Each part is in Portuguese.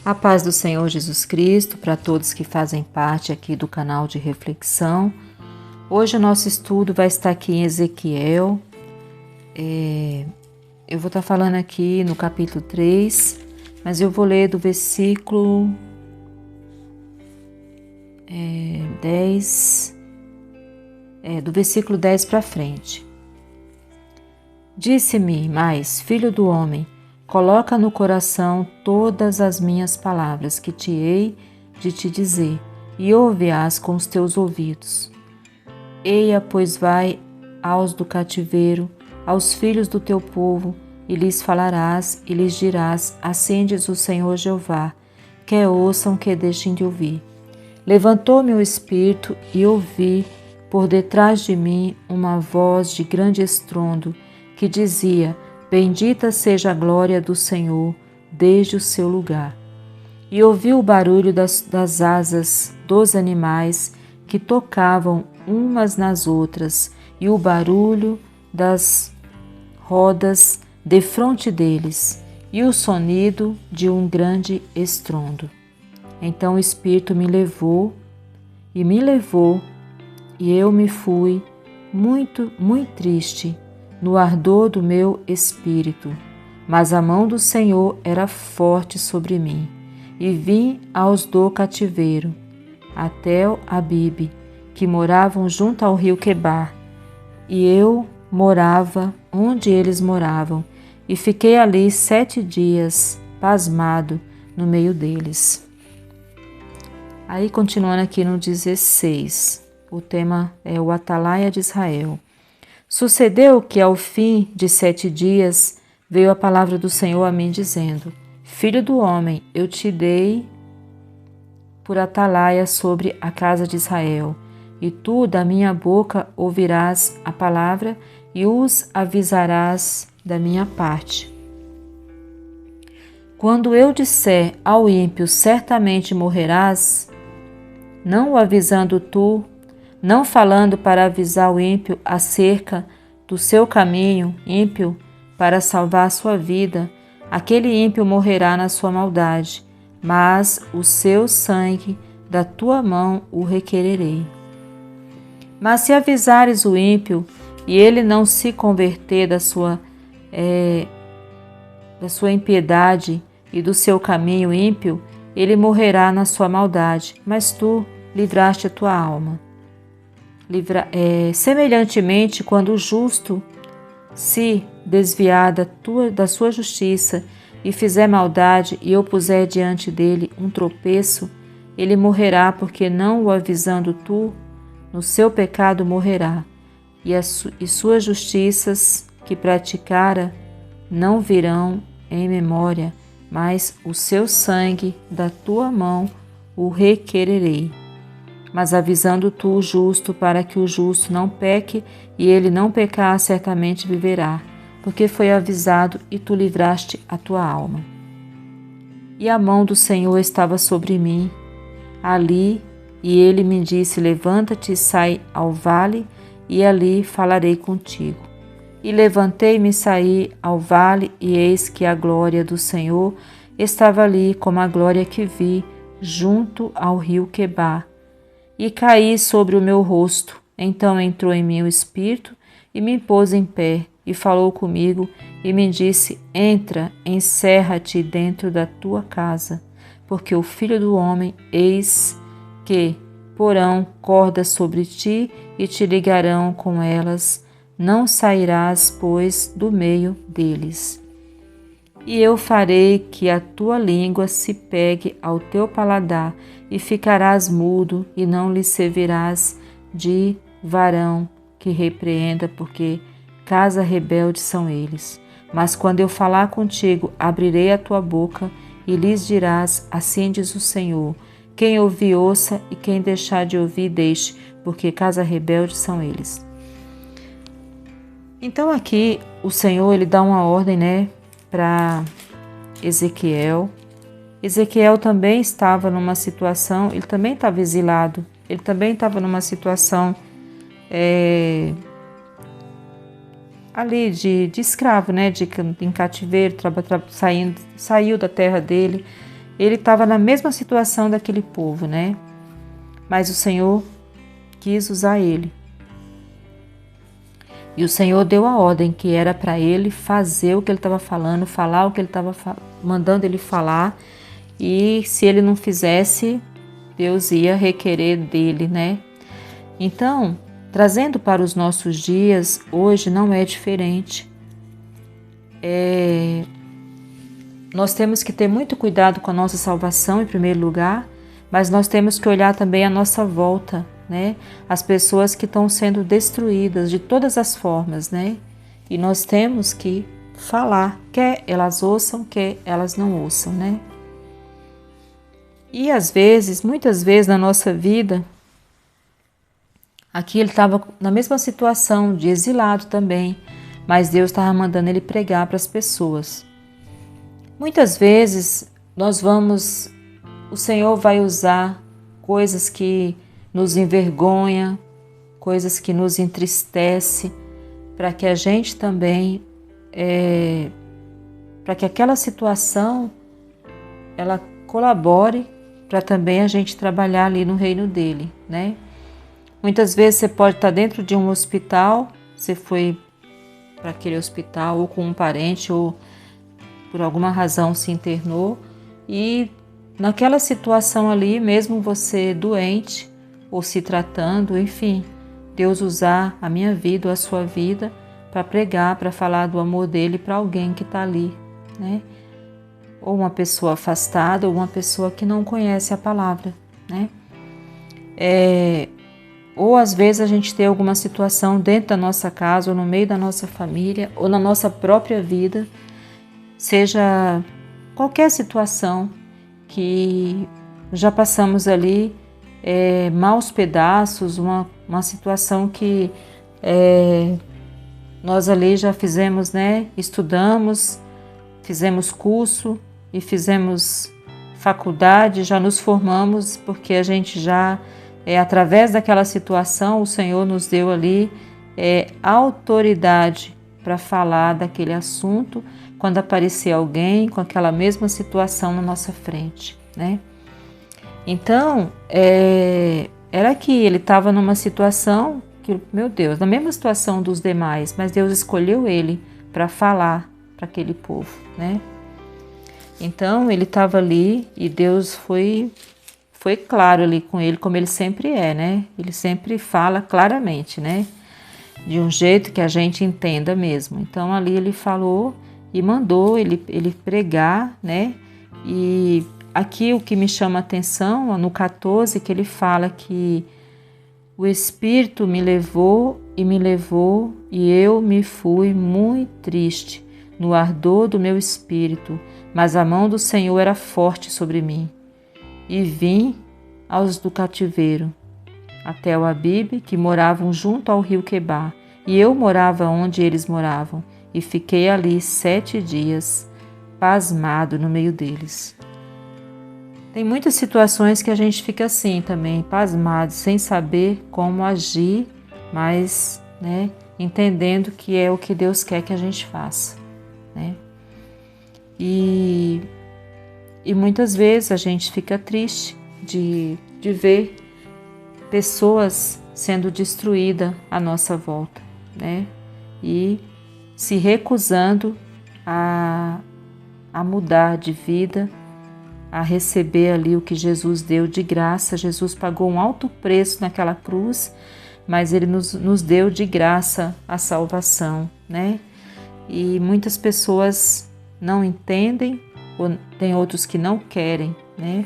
A paz do Senhor Jesus Cristo para todos que fazem parte aqui do canal de reflexão. Hoje o nosso estudo vai estar aqui em Ezequiel. Eu vou estar falando aqui no capítulo 3, mas eu vou ler do versículo 10, do versículo 10 para frente. Disse-me mais, filho do homem, coloca no coração todas as minhas palavras que te hei de te dizer, e ouve-as com os teus ouvidos. Eia, pois vai aos do cativeiro, aos filhos do teu povo, e lhes falarás, e lhes dirás, assim diz o Senhor Jeová, quer ouçam, quer deixem de ouvir. Levantou-me o espírito, e ouvi, por detrás de mim, uma voz de grande estrondo, que dizia, bendita seja a glória do Senhor, desde o seu lugar. E ouvi o barulho das asas dos animais que tocavam umas nas outras, e o barulho das rodas defronte deles, e o sonido de um grande estrondo. Então o Espírito me levou, e eu me fui muito, muito triste, no ardor do meu espírito, mas a mão do Senhor era forte sobre mim, e vim aos do cativeiro, até Abibe, que moravam junto ao rio Quebar, e eu morava onde eles moravam, e fiquei ali 7 dias, pasmado, no meio deles. Aí, continuando aqui no 16, o tema é o Atalaia de Israel. Sucedeu que ao fim de 7 dias veio a palavra do Senhor a mim dizendo, Filho do homem, eu te dei por atalaia sobre a casa de Israel, e tu da minha boca ouvirás a palavra e os avisarás da minha parte. Quando eu disser ao ímpio, certamente morrerás, não o avisando tu, não falando para avisar o ímpio acerca do seu caminho ímpio para salvar a sua vida, aquele ímpio morrerá na sua maldade, mas o seu sangue da tua mão o requererei. Mas se avisares o ímpio e ele não se converter da sua impiedade e do seu caminho ímpio, ele morrerá na sua maldade, mas tu livraste a tua alma. Semelhantemente, quando o justo se desviar da sua justiça e fizer maldade e eu puser diante dele um tropeço, ele morrerá, porque não o avisando tu, no seu pecado morrerá, e suas justiças que praticara não virão em memória, mas o seu sangue da tua mão o requererei. Mas avisando tu o justo, para que o justo não peque, e ele não pecar, certamente viverá, porque foi avisado e tu livraste a tua alma. E a mão do Senhor estava sobre mim, ali, e ele me disse, levanta-te e sai ao vale, e ali falarei contigo. E levantei-me e saí ao vale, e eis que a glória do Senhor estava ali, como a glória que vi junto ao rio Quebar, e caí sobre o meu rosto. Então entrou em mim o Espírito e me pôs em pé e falou comigo e me disse, entra, encerra-te dentro da tua casa, porque o Filho do Homem, eis que porão cordas sobre ti e te ligarão com elas, não sairás, pois, do meio deles. E eu farei que a tua língua se pegue ao teu paladar, e ficarás mudo, e não lhe servirás de varão que repreenda, porque casa rebelde são eles. Mas quando eu falar contigo, abrirei a tua boca, e lhes dirás, assim diz o Senhor, quem ouvir ouça, e quem deixar de ouvir deixe, porque casa rebelde são eles. Então aqui o Senhor ele dá uma ordem, para Ezequiel. Ezequiel também estava numa situação, ele também estava exilado, ele também estava numa situação ali de escravo, em cativeiro, saiu da terra dele, ele estava na mesma situação daquele povo, né? Mas o Senhor quis usar ele. E o Senhor deu a ordem que era para ele fazer o que ele estava falando, falar o que ele estava mandando ele falar. E se ele não fizesse, Deus ia requerer dele, né? Então, trazendo para os nossos dias, hoje não é diferente. Nós temos que ter muito cuidado com a nossa salvação em primeiro lugar, mas nós temos que olhar também a nossa volta, né? As pessoas que estão sendo destruídas de todas as formas, né? E nós temos que falar, quer elas ouçam, quer elas não ouçam, né? E às vezes, muitas vezes na nossa vida, aqui ele estava na mesma situação de exilado também, mas Deus estava mandando ele pregar para as pessoas. Muitas vezes o Senhor vai usar coisas que nos envergonha, coisas que nos entristece, para que a gente também, para que aquela situação ela colabore para também a gente trabalhar ali no reino dele, né? Muitas vezes você pode estar dentro de um hospital, você foi para aquele hospital ou com um parente ou por alguma razão se internou e naquela situação ali, mesmo você doente ou se tratando, enfim, Deus usar a minha vida ou a sua vida para pregar, para falar do amor dele para alguém que está ali, né? Ou uma pessoa afastada ou uma pessoa que não conhece a palavra, né? Ou às vezes a gente tem alguma situação dentro da nossa casa ou no meio da nossa família ou na nossa própria vida, seja qualquer situação que já passamos ali, maus pedaços, uma situação que nós ali já fizemos, né? Estudamos, fizemos curso e fizemos faculdade, já nos formamos porque a gente já, através daquela situação, o Senhor nos deu ali autoridade para falar daquele assunto quando aparecer alguém com aquela mesma situação na nossa frente, né? Então, era que ele estava numa situação que, meu Deus, na mesma situação dos demais, mas Deus escolheu ele para falar para aquele povo, né? Então, ele estava ali e Deus foi claro ali com ele, como ele sempre é, né? Ele sempre fala claramente, né? De um jeito que a gente entenda mesmo. Então, ali ele falou e mandou ele pregar, né? E aqui o que me chama a atenção, no 14, que ele fala que o Espírito me levou, e eu me fui muito triste no ardor do meu espírito, mas a mão do Senhor era forte sobre mim. E vim aos do cativeiro, até o Abibe, que moravam junto ao rio Quebar, e eu morava onde eles moravam, e fiquei ali 7 dias, pasmado no meio deles. Tem muitas situações que a gente fica assim também, pasmado, sem saber como agir, mas, né, entendendo que é o que Deus quer que a gente faça, né? E muitas vezes a gente fica triste de ver pessoas sendo destruídas à nossa volta, né? E se recusando a mudar de vida, a receber ali o que Jesus deu de graça. Jesus pagou um alto preço naquela cruz, mas Ele nos deu de graça a salvação, né? E muitas pessoas não entendem, ou tem outros que não querem, né?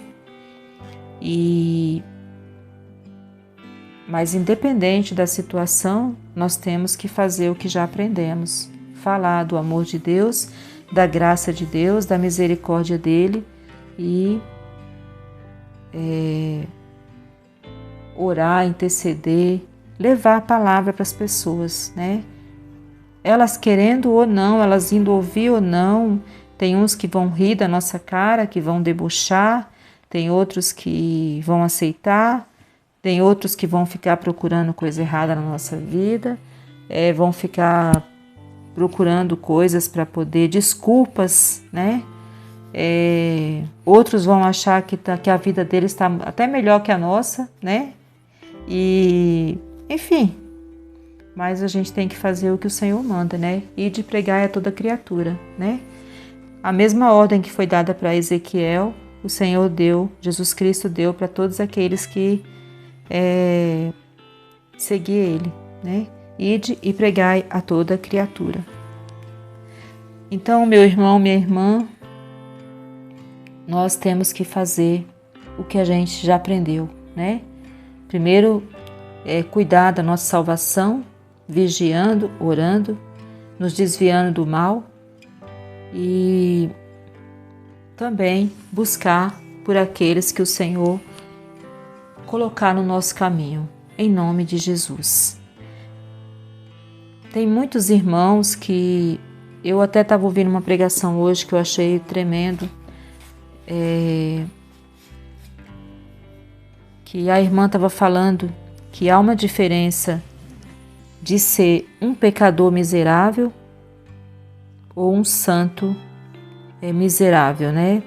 Mas independente da situação, nós temos que fazer o que já aprendemos, falar do amor de Deus, da graça de Deus, da misericórdia dele e orar, interceder, levar a palavra para as pessoas, né? Elas querendo ou não, elas indo ouvir ou não, tem uns que vão rir da nossa cara, que vão debochar, tem outros que vão aceitar, tem outros que vão ficar procurando coisa errada na nossa vida, vão ficar procurando coisas para poder, desculpas, né? Outros vão achar que a vida deles está até melhor que a nossa, né? E, enfim, mas a gente tem que fazer o que o Senhor manda, né? E de pregar a toda criatura, né? A mesma ordem que foi dada para Ezequiel, o Senhor deu, Jesus Cristo deu para todos aqueles que seguiam Ele, né? Ide e pregai a toda criatura. Então, meu irmão, minha irmã, nós temos que fazer o que a gente já aprendeu, né? Primeiro, cuidar da nossa salvação, vigiando, orando, nos desviando do mal e também buscar por aqueles que o Senhor colocar no nosso caminho, em nome de Jesus. Tem muitos irmãos que eu até estava ouvindo uma pregação hoje que eu achei tremendo, que a irmã estava falando que há uma diferença de ser um pecador miserável ou um santo miserável, né?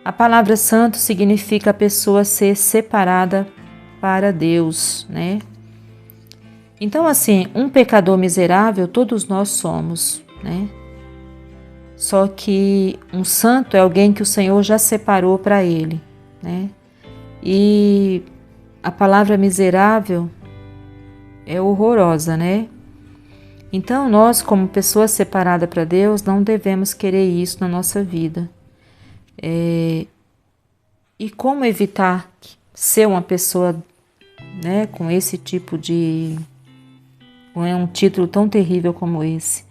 A palavra santo significa a pessoa ser separada para Deus, né? Então, assim, um pecador miserável todos nós somos, né? Só que um santo é alguém que o Senhor já separou para ele, né? E a palavra miserável é horrorosa, né? Então, nós, como pessoa separada para Deus, não devemos querer isso na nossa vida. E como evitar ser uma pessoa, né, com esse tipo de... um título tão terrível como esse?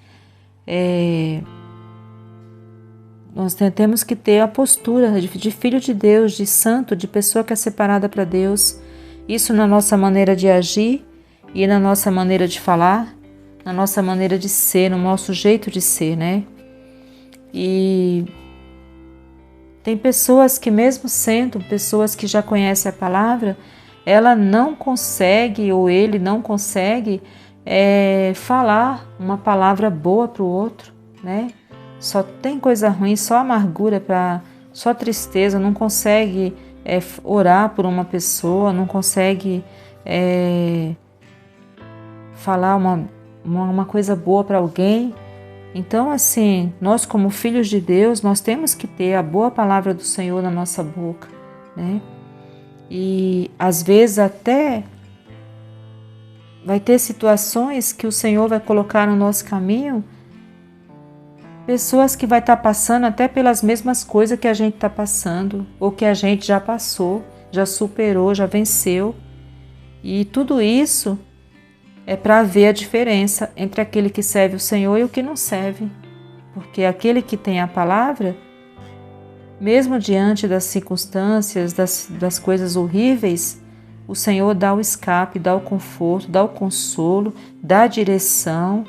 Nós temos que ter a postura de filho de Deus, de santo, de pessoa que é separada para Deus. Isso na nossa maneira de agir e na nossa maneira de falar, na nossa maneira de ser, no nosso jeito de ser, né? E tem pessoas que, mesmo sendo pessoas que já conhecem a palavra, ela não consegue ou ele não consegue falar uma palavra boa para o outro, né? Só tem coisa ruim, só amargura, só tristeza, não consegue orar por uma pessoa, não consegue falar uma coisa boa para alguém. Então, assim, nós como filhos de Deus, nós temos que ter a boa palavra do Senhor na nossa boca, né? E às vezes até vai ter situações que o Senhor vai colocar no nosso caminho, pessoas que vai estar passando até pelas mesmas coisas que a gente está passando, ou que a gente já passou, já superou, já venceu. E tudo isso é para ver a diferença entre aquele que serve o Senhor e o que não serve. Porque aquele que tem a palavra, mesmo diante das circunstâncias, das coisas horríveis, o Senhor dá o escape, dá o conforto, dá o consolo, dá a direção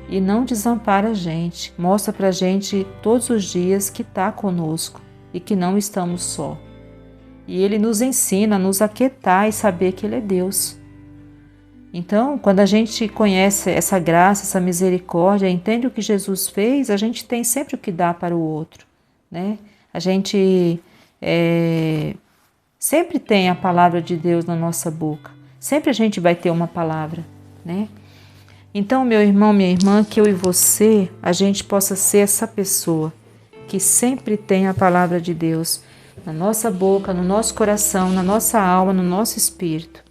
e não desampara a gente. Mostra para a gente todos os dias que está conosco e que não estamos só. E Ele nos ensina a nos aquietar e saber que Ele é Deus. Então, quando a gente conhece essa graça, essa misericórdia, entende o que Jesus fez, a gente tem sempre o que dar para o outro, né? A gente sempre tem a palavra de Deus na nossa boca. Sempre a gente vai ter uma palavra, né? Então, meu irmão, minha irmã, que eu e você, a gente possa ser essa pessoa que sempre tem a palavra de Deus na nossa boca, no nosso coração, na nossa alma, no nosso espírito.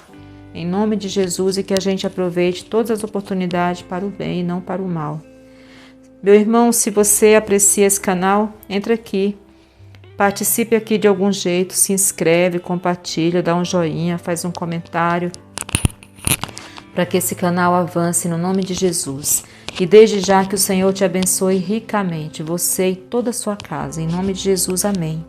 Em nome de Jesus, e que a gente aproveite todas as oportunidades para o bem e não para o mal. Meu irmão, se você aprecia esse canal, entra aqui, participe aqui de algum jeito, se inscreve, compartilha, dá um joinha, faz um comentário, para que esse canal avance no nome de Jesus. E desde já que o Senhor te abençoe ricamente, você e toda a sua casa. Em nome de Jesus, amém.